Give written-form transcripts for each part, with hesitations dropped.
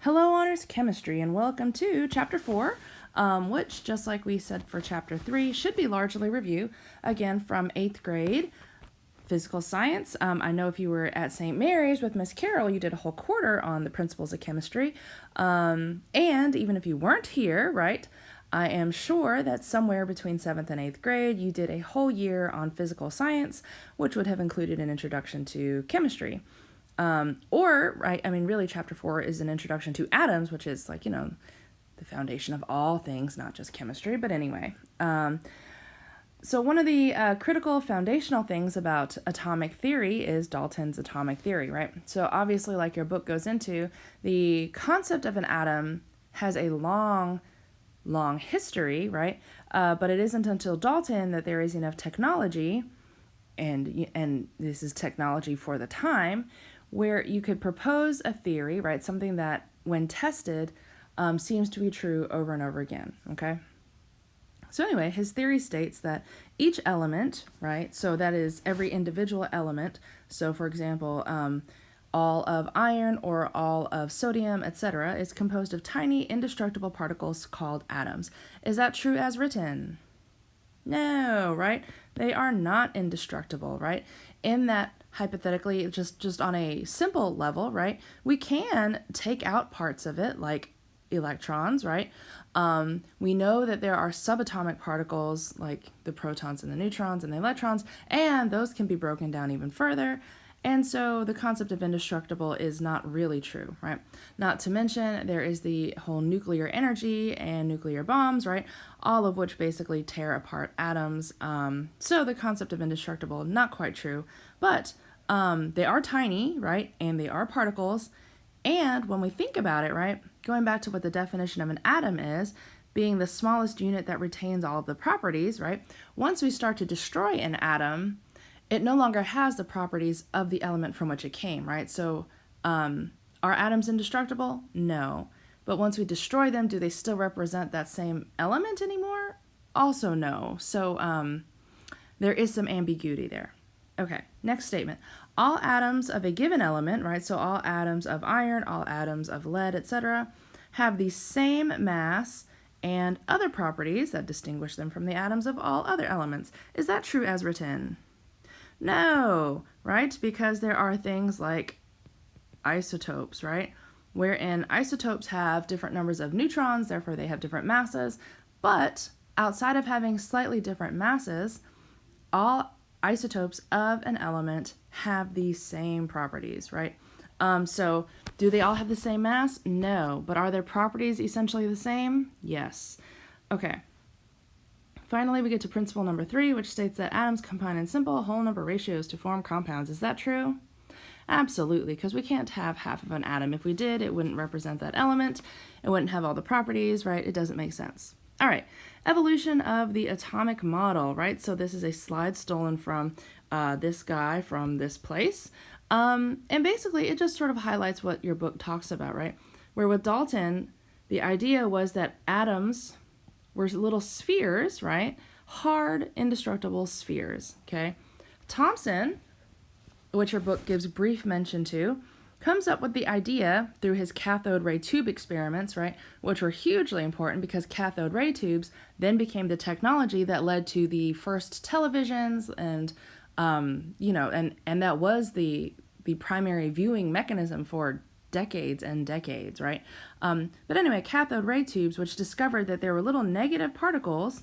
Hello, Honors Chemistry, and welcome to Chapter 4, which, just like we said for Chapter 3, should be largely review, again, from 8th grade physical science. I know if you were at St. Mary's with Miss Carol, you did a whole quarter on the principles of chemistry, and even if you weren't here, right, I am sure that somewhere between 7th and 8th grade, you did a whole year on physical science, which would have included an introduction to chemistry. Really, Chapter 4 is an introduction to atoms, which is the foundation of all things, not just chemistry, but anyway. So one of the critical foundational things about atomic theory is Dalton's atomic theory, right? So obviously, like your book goes into, the concept of an atom has a long history, right? But it isn't until Dalton that there is enough technology, and this is technology for the time, where you could propose a theory, right? Something that, when tested, seems to be true over and over again, okay? So anyway, his theory states that each element, right, so that is every individual element, so for example, all of iron or all of sodium, etc., is composed of tiny indestructible particles called atoms. Is that true as written? No, right? They are not indestructible, right? In that, hypothetically, just on a simple level, right, we can take out parts of it, like electrons, right? We know that there are subatomic particles, like the protons and the neutrons and the electrons, and those can be broken down even further. And so the concept of indestructible is not really true, right? Not to mention there is the whole nuclear energy and nuclear bombs, right? All of which basically tear apart atoms. So the concept of indestructible, not quite true, but they are tiny, right? And they are particles. And when we think about it, right, going back to what the definition of an atom is, being the smallest unit that retains all of the properties, right? Once we start to destroy an atom, it no longer has the properties of the element from which it came, right? So are atoms indestructible? No. But once we destroy them, do they still represent that same element anymore? Also no. So there is some ambiguity there. Okay, next statement. All atoms of a given element, right, so all atoms of iron, all atoms of lead, etc., have the same mass and other properties that distinguish them from the atoms of all other elements. Is that true as written? No, right? Because there are things like isotopes, right? Wherein isotopes have different numbers of neutrons, therefore they have different masses, but outside of having slightly different masses, all isotopes of an element have the same properties, right? So do they all have the same mass? No. But are their properties essentially the same? Yes. Okay. Finally, we get to principle number 3, which states that atoms combine in simple whole number ratios to form compounds. Is that true? Absolutely, because we can't have half of an atom. If we did, it wouldn't represent that element. It wouldn't have all the properties, right? It doesn't make sense. All right, evolution of the atomic model, right? So this is a slide stolen from this guy from this place. And basically, it just sort of highlights what your book talks about, right? Where with Dalton, the idea was that atoms were little spheres, right? Hard, indestructible spheres, okay? Thomson, which your book gives brief mention to, comes up with the idea through his cathode ray tube experiments, right, which were hugely important because cathode ray tubes then became the technology that led to the first televisions and, and that was the primary viewing mechanism for decades and decades, right? But anyway, cathode ray tubes, which discovered that there were little negative particles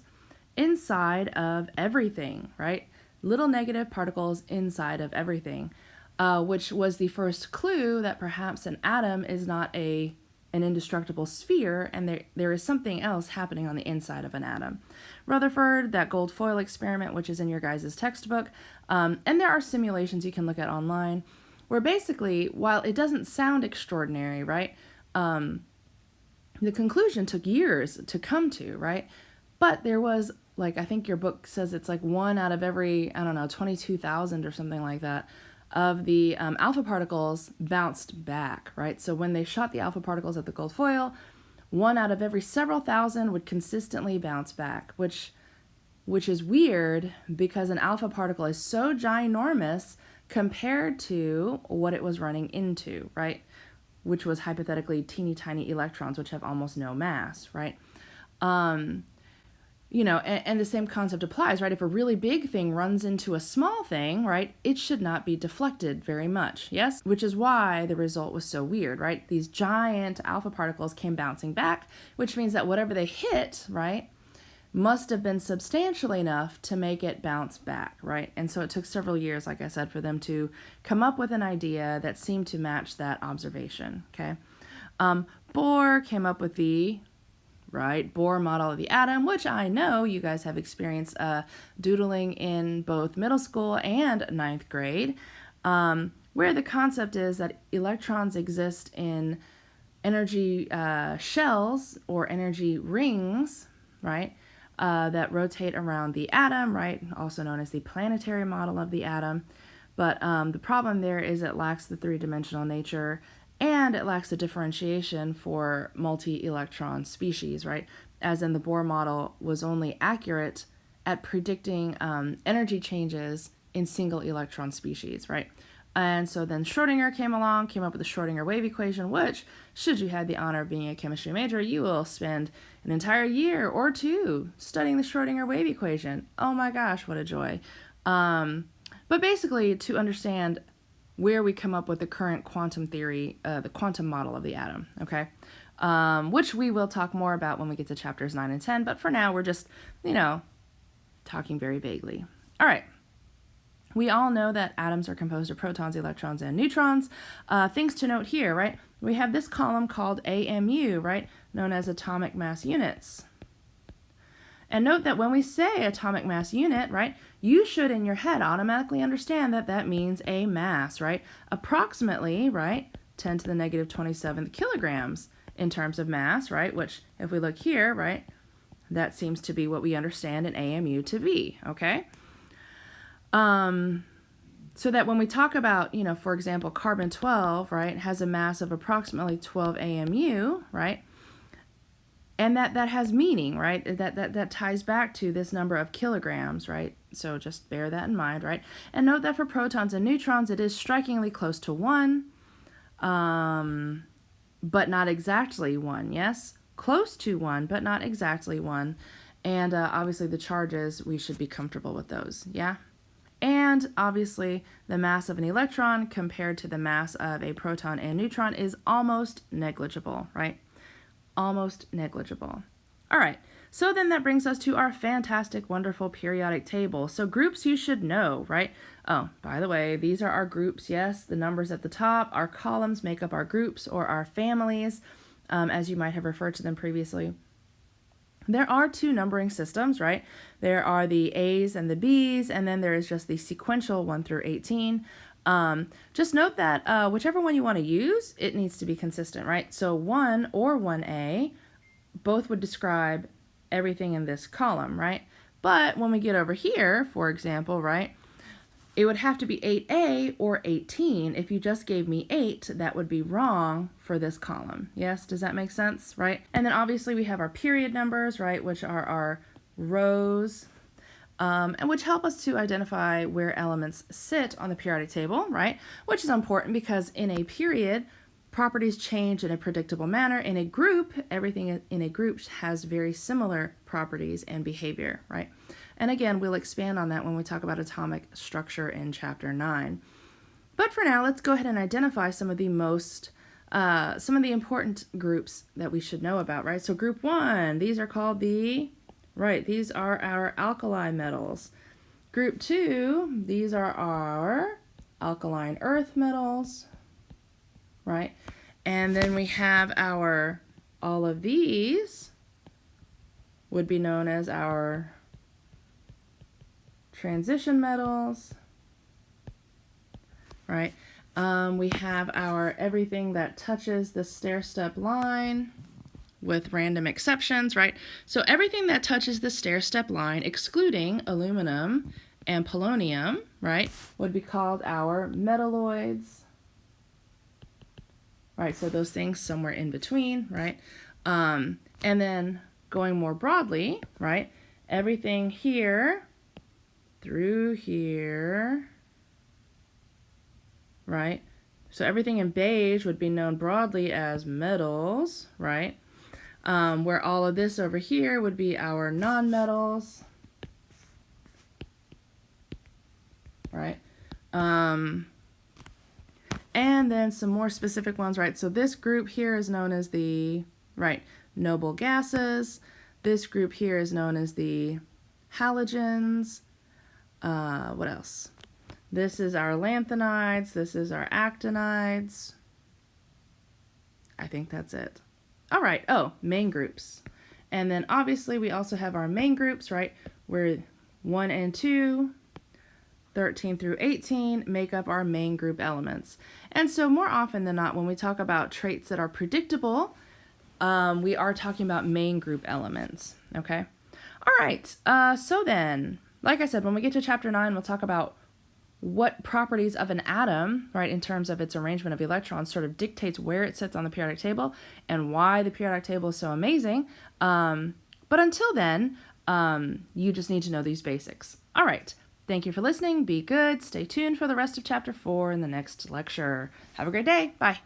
inside of everything, right? Little negative particles inside of everything, which was the first clue that perhaps an atom is not an indestructible sphere, and there is something else happening on the inside of an atom. Rutherford, that gold foil experiment, which is in your guys' textbook, and there are simulations you can look at online, where basically, while it doesn't sound extraordinary, right, the conclusion took years to come to, right, but there was, like, I think your book says it's like 1 out of every, 22,000 or something like that, of the alpha particles bounced back, right? So when they shot the alpha particles at the gold foil, 1 out of every several thousand would consistently bounce back, which is weird because an alpha particle is so ginormous compared to what it was running into, right? which was hypothetically teeny tiny electrons, which have almost no mass, right? And the same concept applies, right? If a really big thing runs into a small thing, right, it should not be deflected very much, yes? Which is why the result was so weird, right? These giant alpha particles came bouncing back, which means that whatever they hit, right, must have been substantial enough to make it bounce back, right? And so it took several years, like I said, for them to come up with an idea that seemed to match that observation, okay? Bohr came up with the Bohr model of the atom, which I know you guys have experienced doodling in both middle school and ninth grade, where the concept is that electrons exist in energy shells or energy rings, right, that rotate around the atom, right, also known as the planetary model of the atom. But the problem there is it lacks the three-dimensional nature, and it lacks the differentiation for multi-electron species, right? As in the Bohr model was only accurate at predicting energy changes in single electron species, right? And so then Schrodinger came along, came up with the Schrodinger wave equation, which, should you have the honor of being a chemistry major, you will spend an entire year or two studying the Schrodinger wave equation. Oh my gosh, what a joy. But basically, to understand where we come up with the current quantum theory, the quantum model of the atom, okay? Which we will talk more about when we get to chapters 9 and 10, but for now we're just, talking very vaguely. All right. We all know that atoms are composed of protons, electrons, and neutrons. Things to note here, right? We have this column called AMU, right? Known as atomic mass units. And note that when we say atomic mass unit, right, you should in your head automatically understand that that means a mass, right? Approximately, right, 10 to the negative 27th kilograms in terms of mass, right? Which, if we look here, right, that seems to be what we understand an AMU to be, okay? So that when we talk about, for example, carbon-12, right, has a mass of approximately 12 AMU, right? And that has meaning, right? That ties back to this number of kilograms, right? So just bear that in mind, right? And note that for protons and neutrons, it is strikingly close to 1, but not exactly 1, yes? Close to 1, but not exactly 1. And obviously the charges, we should be comfortable with those, yeah? And obviously the mass of an electron compared to the mass of a proton and neutron is almost negligible, right? Almost negligible. All right, so then that brings us to our fantastic, wonderful periodic table. So groups you should know, right? Oh, by the way, these are our groups, yes, the numbers at the top. Our columns make up our groups or our families, as you might have referred to them previously. There are two numbering systems, right? There are the A's and the B's, and then there is just the sequential 1 through 18. Just note that whichever one you want to use, it needs to be consistent, right? So 1 or 1A, both would describe everything in this column, right? But when we get over here, for example, right, it would have to be 8A or 18. If you just gave me 8, that would be wrong for this column. Yes, does that make sense, right? And then obviously we have our period numbers, right, which are our rows, and which help us to identify where elements sit on the periodic table, right? Which is important because in a period, properties change in a predictable manner. In a group, everything in a group has very similar properties and behavior, right? And again, we'll expand on that when we talk about atomic structure in chapter 9. But for now, let's go ahead and identify some of the important groups that we should know about, right? So group 1, these are called these are our alkali metals. Group 2, these are our alkaline earth metals, right? And then we have all of these would be known as our transition metals, right? We have our everything that touches the stair-step line with random exceptions, right? So everything that touches the stair-step line, excluding aluminum and polonium, right, would be called our metalloids, right? So those things somewhere in between, right? And then going more broadly, right, everything here through here, right, So everything in beige would be known broadly as metals, right? Where all of this over here would be our nonmetals, right? And then some more specific ones, right? So this group here is known as the, right, noble gases. This group here is known as the halogens. What else? This is our lanthanides. This is our actinides. I think that's it. All right. Oh, main groups. And then obviously we also have our main groups, right? Where 1 and 2, 13 through 18 make up our main group elements. And so more often than not, when we talk about traits that are predictable, we are talking about main group elements, okay? All right, so then, like I said, when we get to chapter 9, we'll talk about what properties of an atom, right, in terms of its arrangement of electrons, sort of dictates where it sits on the periodic table and why the periodic table is so amazing. But until then, you just need to know these basics. All right. Thank you for listening. Be good. Stay tuned for the rest of chapter 4 in the next lecture. Have a great day. Bye.